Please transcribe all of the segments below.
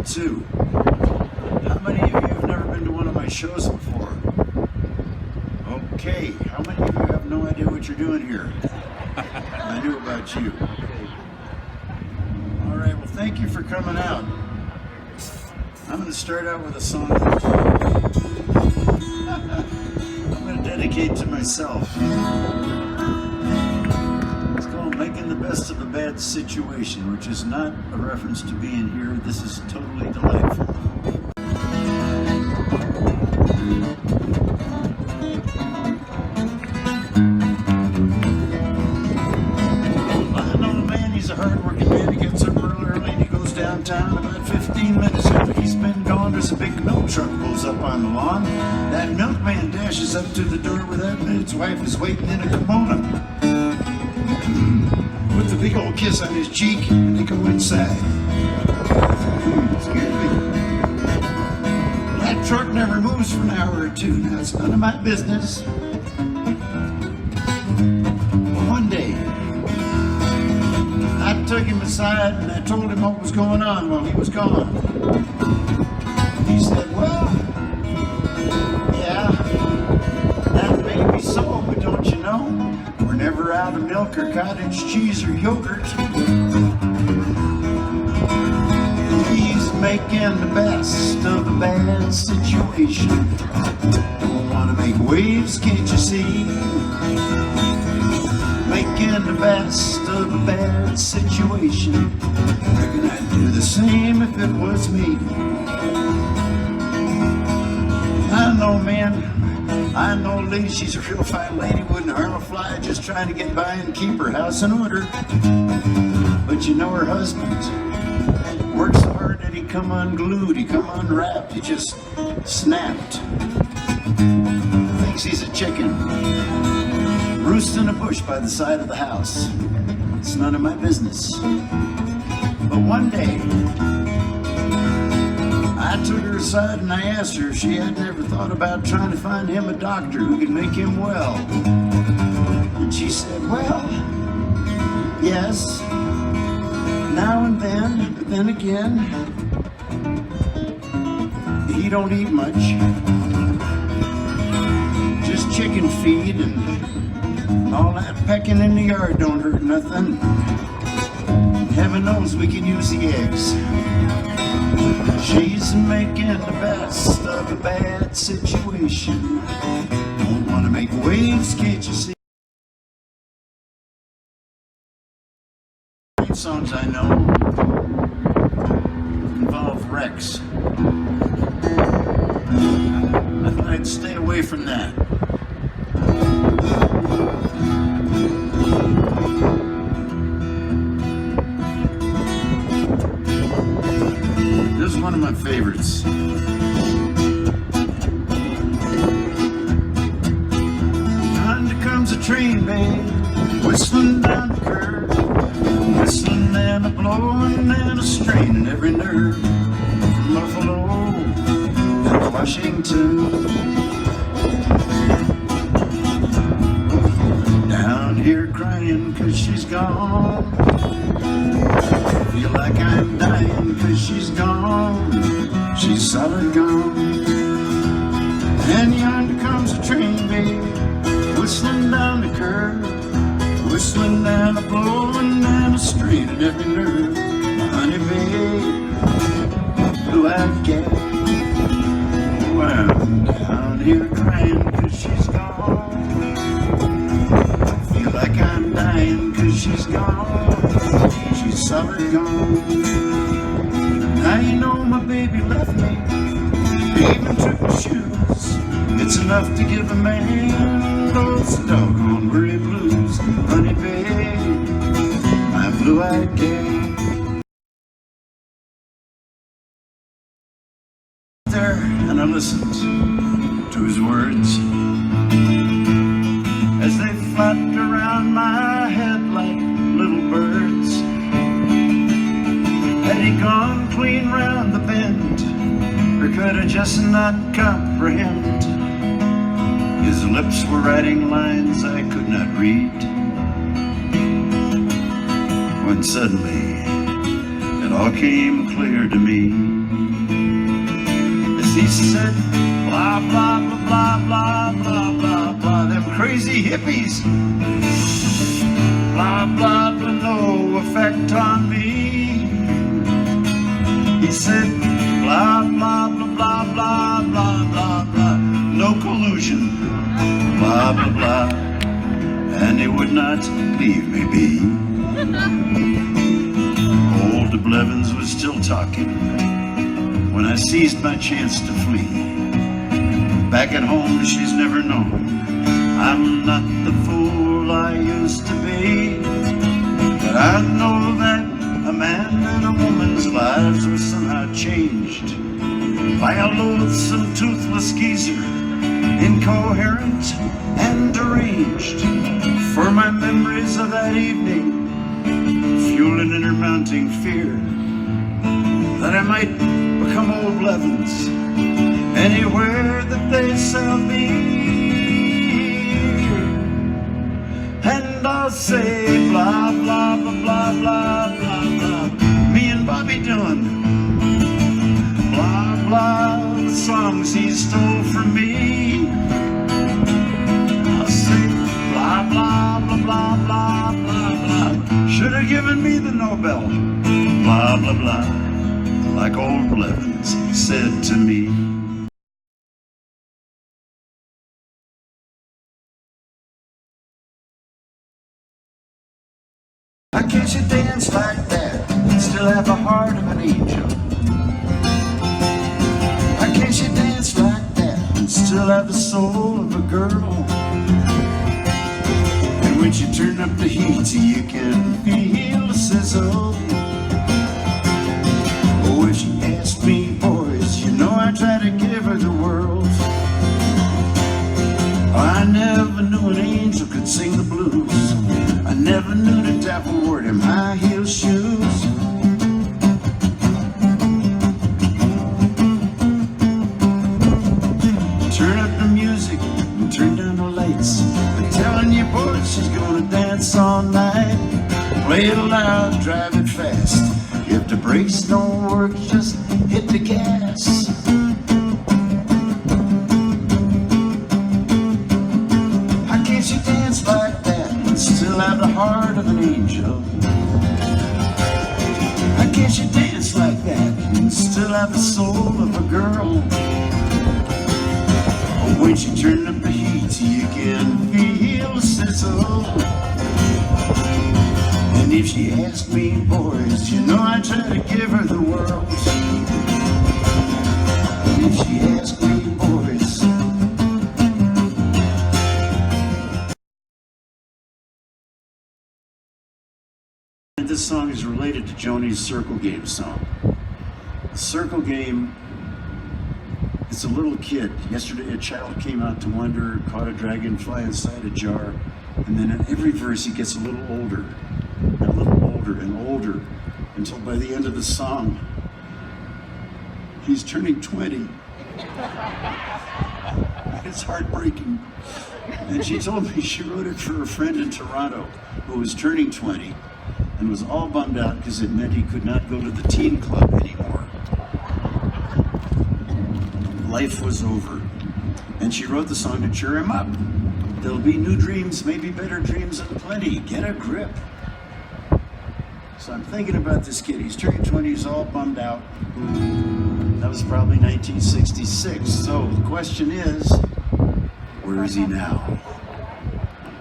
52. How many of you have never been to one of my shows before? Okay, how many of you have no idea what you're doing here? I knew about you. All right, well, thank you for coming out. I'm going to start out with a song that I'm going to dedicate to myself. It's called Making the Best of a Bad Situation, which is not a reference to being here. This is totally delightful. I know a man, he's a hard-working man. He gets up real early and he goes downtown. About 15 minutes after he's been gone, there's a big milk truck pulls up on the lawn. That milkman dashes up to the door where that man's wife is waiting in a kimono. With a big old kiss on his cheek, and they go inside. Scared me. That truck never moves for an hour or two. Now, it's none of my business. But one day, I took him aside and I told him what was going on while he was gone. He said, well, yeah, that may be so, but don't you know, we're never out of milk or cottage cheese or yogurt. He's making the best of a bad situation. Don't want to make waves, can't you see? Making the best of a bad situation. Reckon I'd do the same if it was me. I know, man. I know a lady, she's a real fine lady, wouldn't harm a fly, just trying to get by and keep her house in order. But you know her husband works so hard that he come unglued, he come unwrapped, he just snapped. Thinks he's a chicken, roosts in a bush by the side of the house. It's none of my business. But one day, I took her aside and I asked her if she had never thought about trying to find him a doctor who could make him well. And she said, well, yes, now and then, but then again, he don't eat much. Just chicken feed and all that pecking in the yard don't hurt nothing. Heaven knows we can use the eggs. She's making the best of a bad situation. Don't want to make waves, can't you see? Songs I know involve wrecks. I thought I'd stay away from that. This is one of my favorites. Yonder comes a train, babe, whistling down the curve, whistling and a blowing and a straining every nerve. From Buffalo and Washington, down here crying 'cause she's gone. Feel like I'm dying 'cause she's gone. She's solid gone. And yonder comes a train, babe, whistling down the curve, whistling and a blowing and a straining every nerve. Honey, babe, blue-eyed cat, oh, I'm down here crying 'cause she's gone. Feel like I'm dying 'cause she's gone. She's solid gone. Now you know my baby left me, even took my shoes. It's enough to give a man those doggone worry blues. Honey, babe, my blue-eyed cat. There, and I listened to his words as they flapped around my head like little birds. Had he gone clean round the bend, or could I just not comprehend? His lips were writing lines I could not read, when suddenly, at it all came clear to me. As he said, blah, blah, blah, blah, blah, blah, blah, them crazy hippies, blah, blah, blah, no effect on me. He said, blah, blah, blah, blah, blah, blah, blah, blah, no collusion, blah, blah, blah, and he would not leave me be. Old Blevins was still talking when I seized my chance to flee. Back at home, she's never known I'm not the fool I used to be. But I know that a man and a woman's lives were somehow changed by a loathsome, toothless geezer, incoherent and deranged. For my memories of that evening, fueling in her mounting fear that I might become old Blevins anywhere that they sell beer. And I'll say blah, blah, blah, blah, blah, blah, blah, me and Bobby Dylan, blah, blah, the songs he stole from me. I'll say blah, blah, blah, blah, blah, blah, blah, should have given me the Nobel, blah, blah, blah, like old Blevins said to me. How can't you dance like that and still have the heart of an angel? How can't you dance like that and still have the soul of a girl? And when you turn up the heat, you can feel the sizzle. Oh, when she asked me, boys, you know I try to give her the world. I never knew an angel could sing the blues. I never knew the devil wore them high heel shoes. Turn up the music and turn down the lights. I'm telling you, boys, she's gonna dance all night. Play it loud, drive it fast. If the brakes don't work, just hit the gas. How can't you dance like that and still have the heart of an angel? How can't you dance like that and still have the soul of a girl? Oh, when you turn up the heat, you can feel the sizzle. And if she asks me, boys, you know I try to give her the world. And if she asks me, boys, this song is related to Joni's Circle Game song. The Circle Game, it's a little kid. Yesterday a child came out to wonder, caught a dragonfly inside a jar, and then in every verse he gets a little older, and a little older and older, until by the end of the song, he's turning 20. It's heartbreaking. And she told me she wrote it for a friend in Toronto who was turning 20 and was all bummed out because it meant he could not go to the teen club anymore. Life was over. And she wrote the song to cheer him up. There'll be new dreams, maybe better dreams and plenty. Get a grip. So I'm thinking about this kid. He's turning 20, he's all bummed out. That was probably 1966. So the question is, where is he now?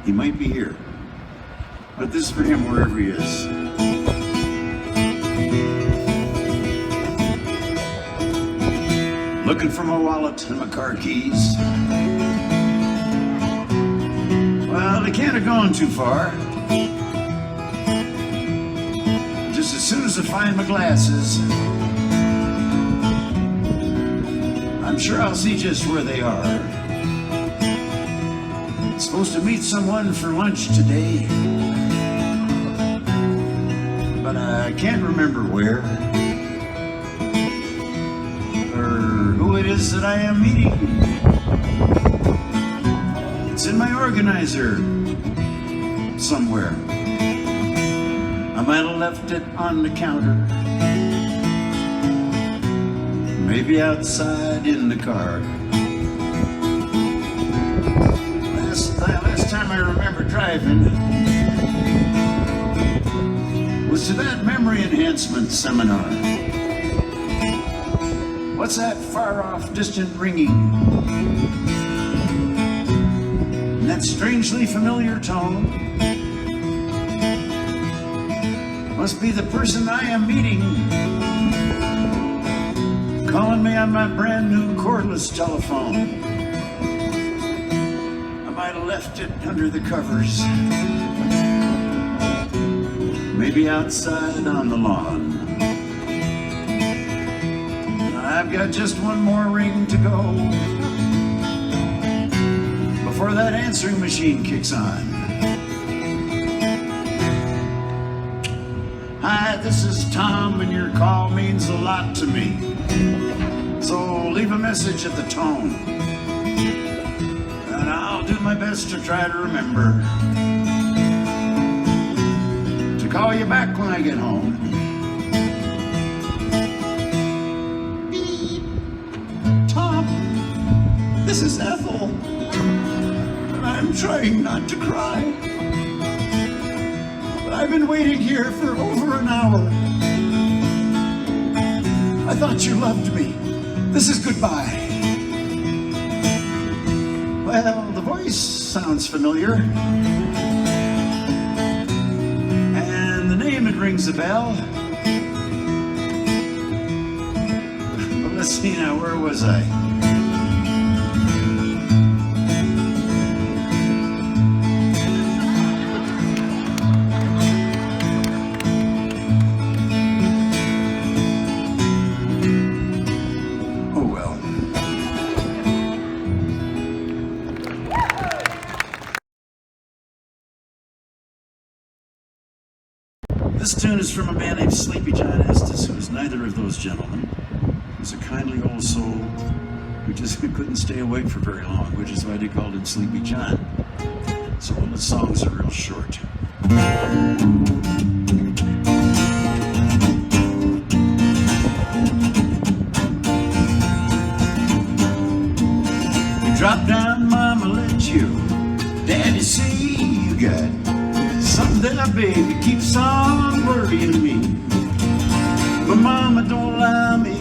He might be here. But this is for him wherever he is. Looking for my wallet and my car keys. Well, they can't have gone too far. Just as soon as I find my glasses, I'm sure I'll see just where they are. Supposed to meet someone for lunch today, but I can't remember where or who it is that I am meeting. It's in my organizer somewhere. I might have left it on the counter, maybe outside in the car. Last time I remember driving was to that memory enhancement seminar. What's that far off distant ringing? And that strangely familiar tone must be the person I am meeting, calling me on my brand new cordless telephone. I might have left it under the covers, maybe outside on the lawn. I've got just one more ring to go before that answering machine kicks on. Hi, this is Tom, and your call means a lot to me. So leave a message at the tone, and I'll do my best to try to remember to call you back when I get home. Tom, this is Ethel, and I'm trying not to cry. I've been waiting here for over an hour. I thought you loved me. This is goodbye. Well, the voice sounds familiar, and the name, it rings a bell. But let's see now, where was I? This tune is from a man named Sleepy John Estes, who was neither of those gentlemen. He was a kindly old soul who just couldn't stay awake for very long, which is why they called him Sleepy John. So all the songs are real short. You drop down, mama let you. Daddy say you got something that baby keeps on worrying me. But mama don't allow me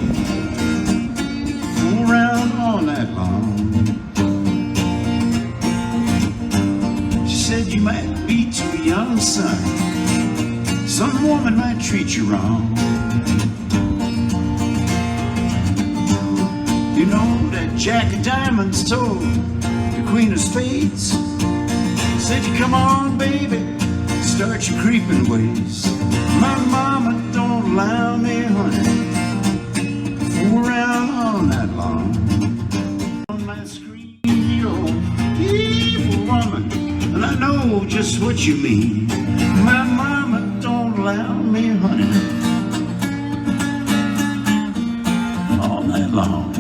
fool around all night long. She said you might be too young, son. Some woman might treat you wrong. You know that Jack of Diamonds told the Queen of Spades, said you come on baby, start your creeping ways. My mama don't allow me, honey, fool around all night long. On my screen, you're evil woman, and I know just what you mean. My mama don't allow me, honey, all night long.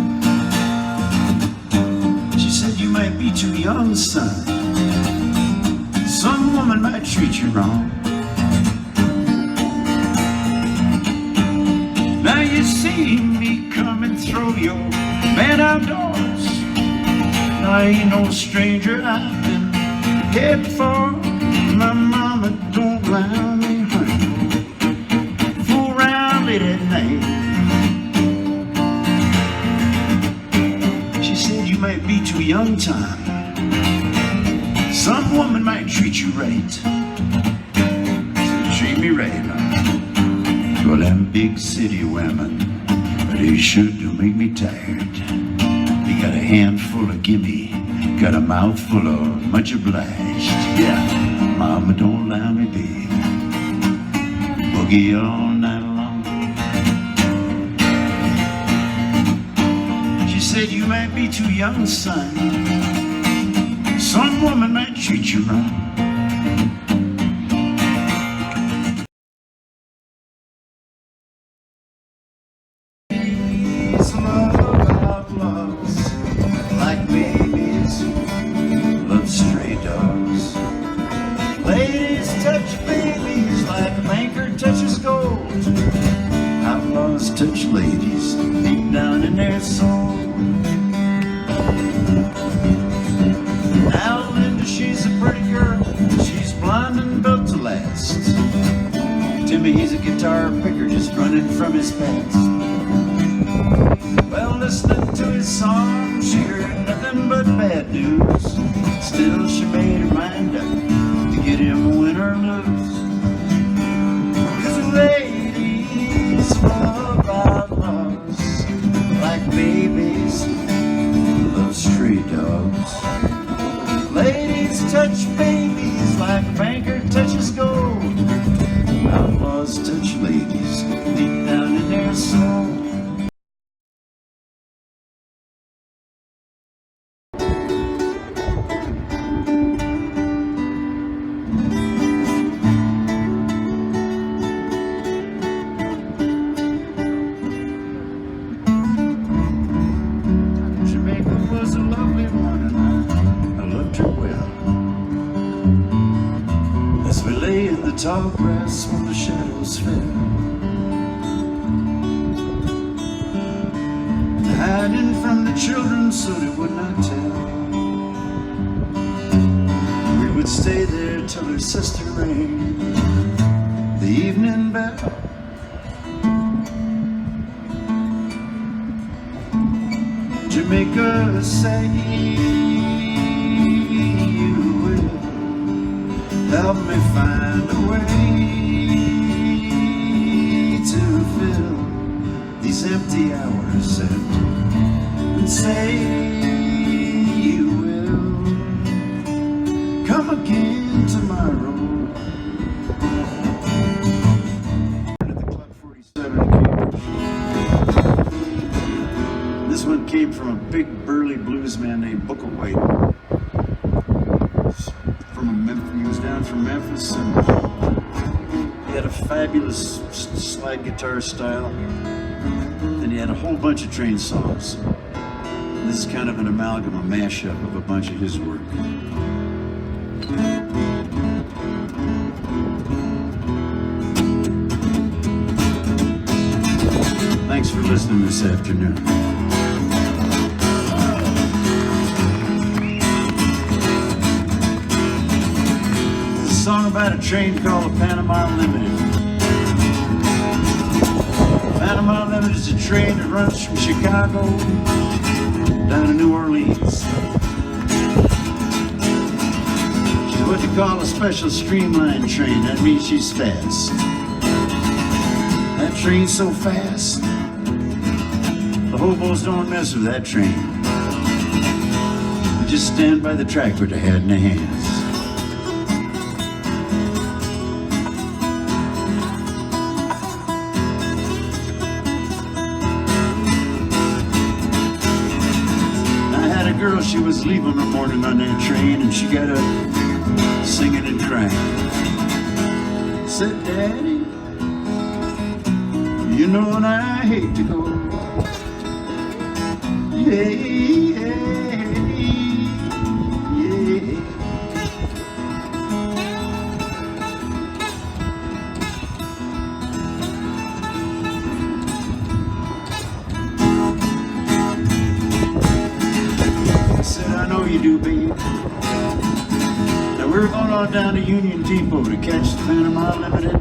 She said you might be too young, son. Some woman might treat you wrong. Now you see me come and throw your man outdoors. I ain't no stranger, I've been heading for. My mama don't allow me, honey, fool around late at night. She said you might be too young, Tom. Some woman might treat you right. Treat me right, huh? Well, them big city women, they sure do make me tired. They got a handful of gimme, got a mouthful of much obliged. Yeah, mama don't allow me, babe, boogie all night long. She said you might be too young, son. Some woman might treat you wrong. Some love loves like babies, love stray dogs. Ladies touch babies like banker gold. Outlaws touch ladies deep down in their soul. Now Linda, she's a pretty girl. She's blonde and built to last. Timmy, he's a guitar picker just running from his past. Well, listening to his song, she heard nothing but bad news. Still, she made her mind up to get him a win or lose. 'Cause ladies love outlaws like babies love stray dogs. Ladies touch babies like a banker touches gold. Outlaws touch ladies deep down in their soul. Jamaica was a lovely one and I loved her well. As we lay in the tall grass when the shadows fell, hiding from the children so they would not tell, we would stay there till her sister rang the evening bell. Jamaica, say you will help me find a way to fill these empty hours and say you will come again tomorrow. At the Club 47 in Cambridge. This one came from a big burly blues man named Booker White. He was down from Memphis, and he had a fabulous slide guitar style, and he had a whole bunch of train songs. This is kind of an amalgam, a mashup of a bunch of his work. Thanks for listening this afternoon. Song about a train called the Panama Limited. Panama Limited is a train that runs from Chicago down to New Orleans. She's what they call a special streamline train. That means she's fast. That train's so fast, the hobos don't mess with that train. They just stand by the track with their head in their hands. Girl, she was leaving one morning on that train, and she got up singing and crying. Said, Daddy, you know and I hate to go. Yeah, yeah, yeah. I know you do, babe. Now we're going on down to Union Depot to catch the Panama Limited.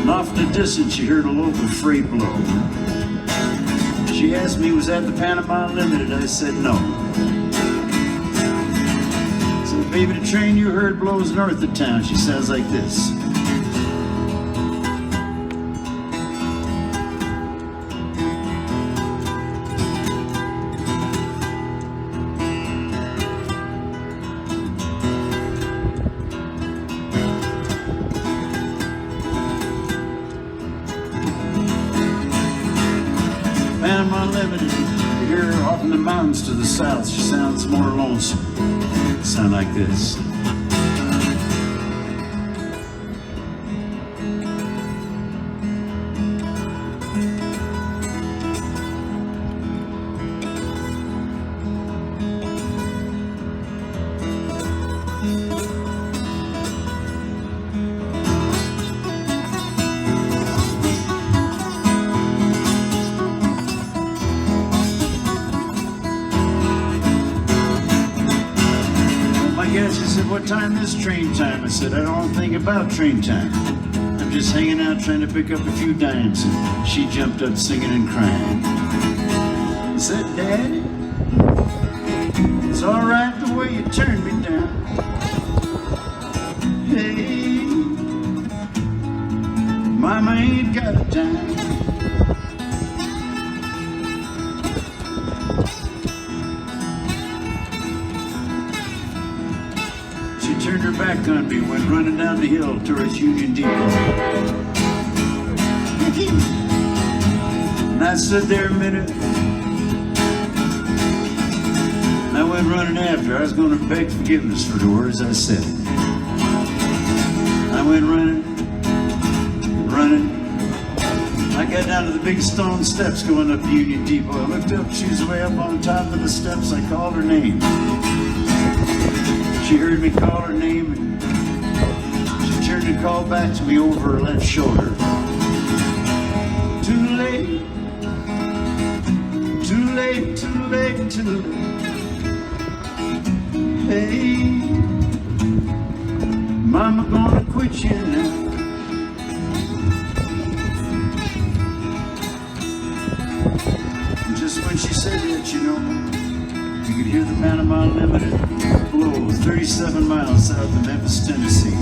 And off in the distance, she heard a local freight blow. She asked me, was that the Panama Limited? I said, no. I said, baby, the train you heard blows north of town. She sounds like this. Panama Limited, here off in the mountains to the south, she sounds more lonesome. Sound like this. said, what time is train time? I said, I don't think about train time. I'm just hanging out trying to pick up a few dimes. And she jumped up singing and crying. I said, Daddy, it's all right the way you turned me down. Hey, Mama ain't got a dime. She turned her back on me, went running down the hill towards Union Depot. And I stood there a minute. I went running after her. I was going to beg forgiveness for the words I said. I went running. I got down to the big stone steps going up Union Depot. I looked up, she was way up on top of the steps. I called her name. She heard me call her name, and she turned and called back to me over her left shoulder. Too late, too late, too late, too late. Hey, Mama gonna quit you now. And just when she said that, you know, you could hear the Panama Limited blow 37 miles south of Memphis, Tennessee.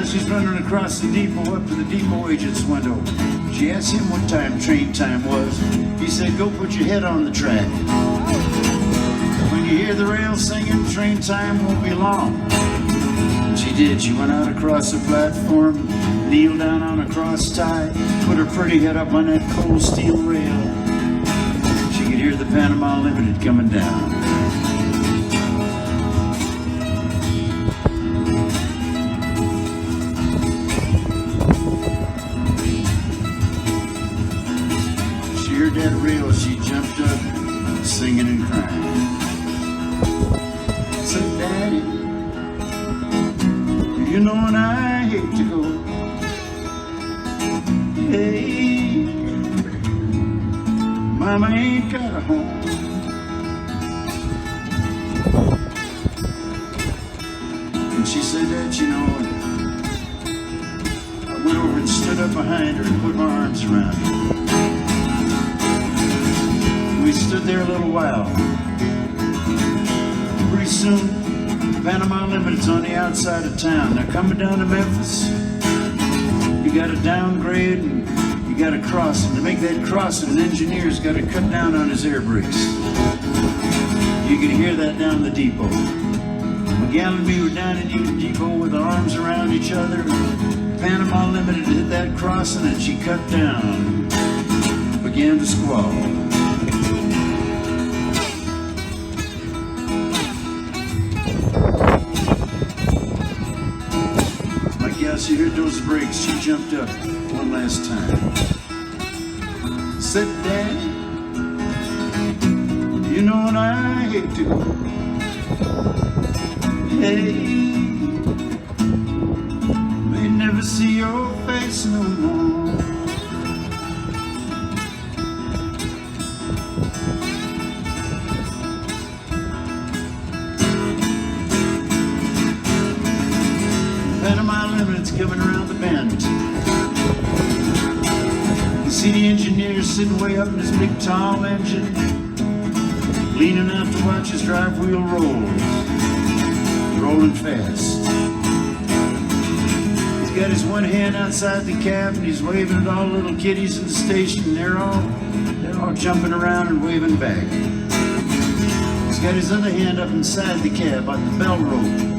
She's running across the depot up to the depot agent's window. She asked him what time train time was. He said, go put your head on the track. When you hear the rails singing, train time won't be long. And she did. She went out across the platform, kneeled down on a cross tie, put her pretty head up on that cold steel rail. She could hear the Panama Limited coming down. That rail, she jumped up, singing and crying. Said, Daddy, you know and I hate to go. Hey, Mama ain't got a home. And she said that, you know, I went over and stood up behind her and put my arms around her. We stood there a little while. Pretty soon, Panama Limited's on the outside of town. They're coming down to Memphis. You got to downgrade and you got to cross. And to make that crossing, an engineer's got to cut down on his air brakes. You can hear that down the depot. McKay and me were down in Union Depot with our arms around each other. Panama Limited hit that crossing and she cut down. Began to squall. She heard those brakes, she jumped up one last time. Said, Daddy, you know what I hate to go. Hey, may never see your face no more. Panama Limited's coming around the bend. You see the engineer sitting way up in his big tall engine, leaning out to watch his drive wheel roll, rolling fast. He's got his one hand outside the cab and he's waving at all the little kiddies in the station. They're all jumping around and waving back. He's got his other hand up inside the cab on the bell rope.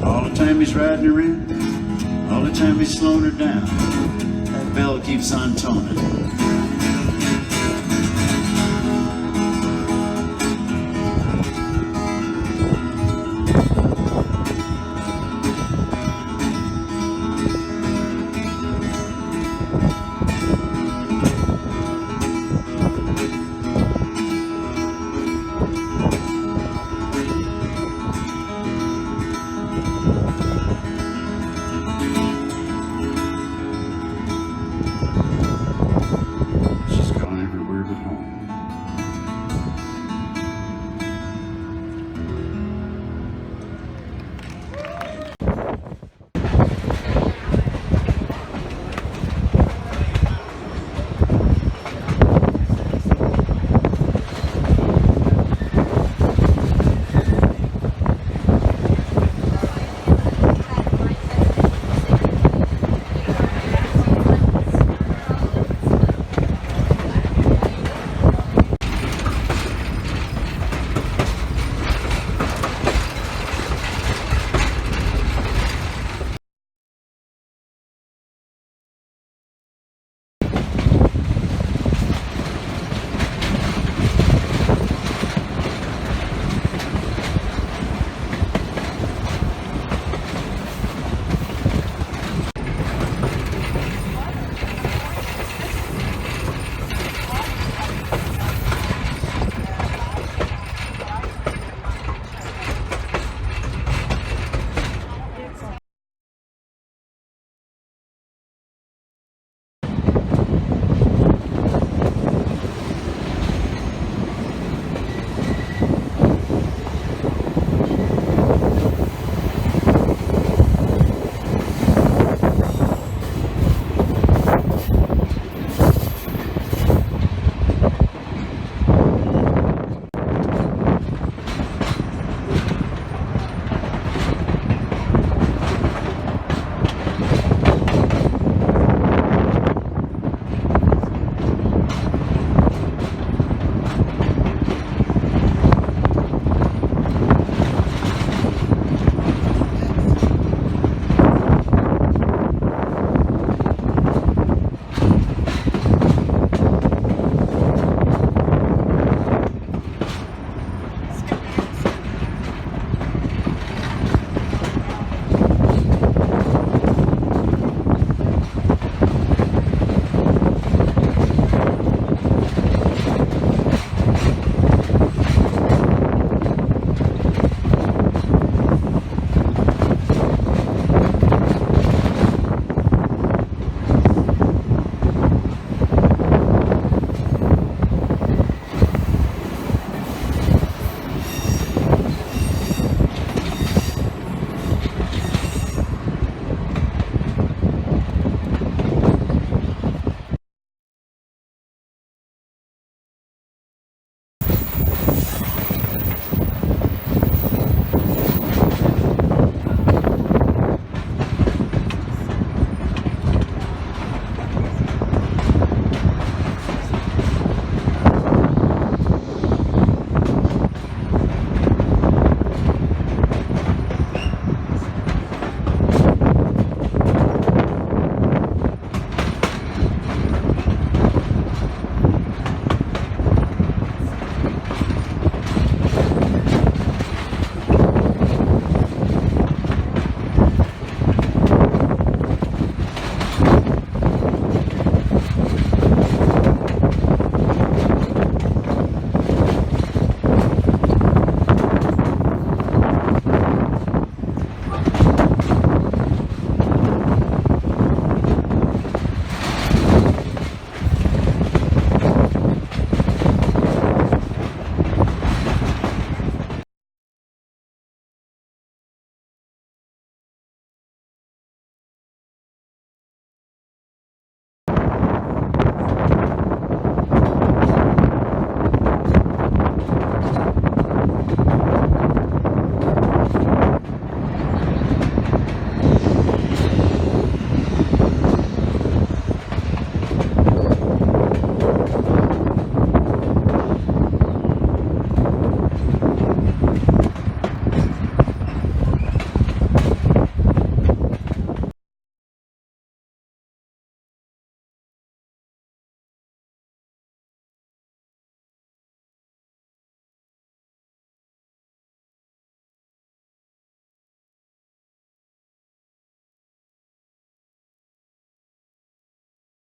All the time he's riding her in, all the time he's slowing her down, that bell keeps on toning.